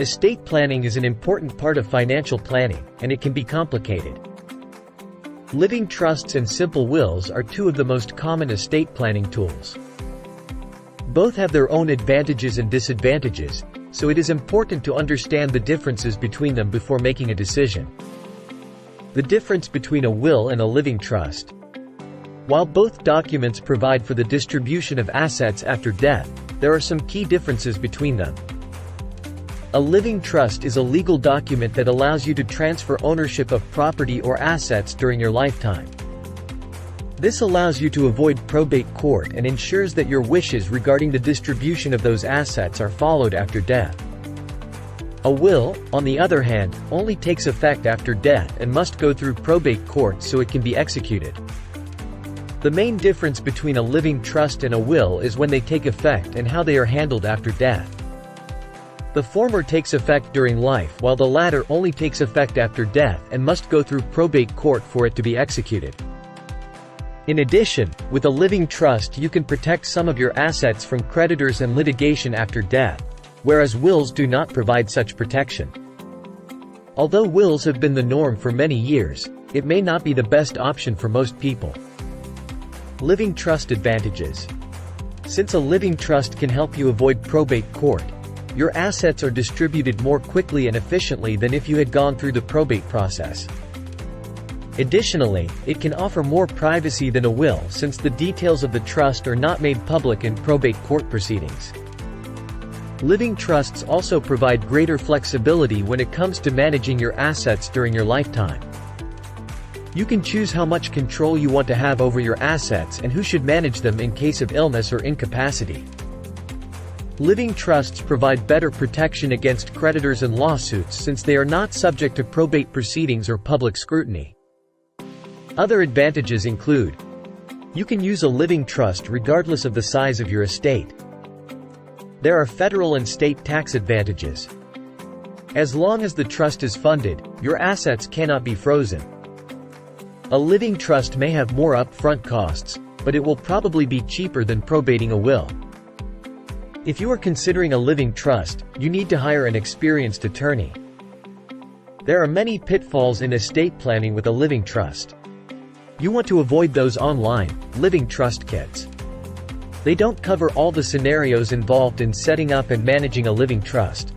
Estate planning is an important part of financial planning, and it can be complicated. Living trusts and simple wills are two of the most common estate planning tools. Both have their own advantages and disadvantages, so it is important to understand the differences between them before making a decision. The difference between a will and a living trust. While both documents provide for the distribution of assets after death, there are some key differences between them. A living trust is a legal document that allows you to transfer ownership of property or assets during your lifetime. This allows you to avoid probate court and ensures that your wishes regarding the distribution of those assets are followed after death. A will, on the other hand, only takes effect after death and must go through probate court so it can be executed. The main difference between a living trust and a will is when they take effect and how they are handled after death. The former takes effect during life while the latter only takes effect after death and must go through probate court for it to be executed. In addition, with a living trust you can protect some of your assets from creditors and litigation after death, whereas wills do not provide such protection. Although wills have been the norm for many years, it may not be the best option for most people. Living trust advantages. Since a living trust can help you avoid probate court, your assets are distributed more quickly and efficiently than if you had gone through the probate process. Additionally, it can offer more privacy than a will since the details of the trust are not made public in probate court proceedings. Living trusts also provide greater flexibility when it comes to managing your assets during your lifetime. You can choose how much control you want to have over your assets and who should manage them in case of illness or incapacity. Living trusts provide better protection against creditors and lawsuits since they are not subject to probate proceedings or public scrutiny. Other advantages include: you can use a living trust regardless of the size of your estate. There are federal and state tax advantages. As long as the trust is funded, your assets cannot be frozen. A living trust may have more upfront costs, but it will probably be cheaper than probating a will. If you are considering a living trust, you need to hire an experienced attorney. There are many pitfalls in estate planning with a living trust. You want to avoid those online living trust kits. They don't cover all the scenarios involved in setting up and managing a living trust.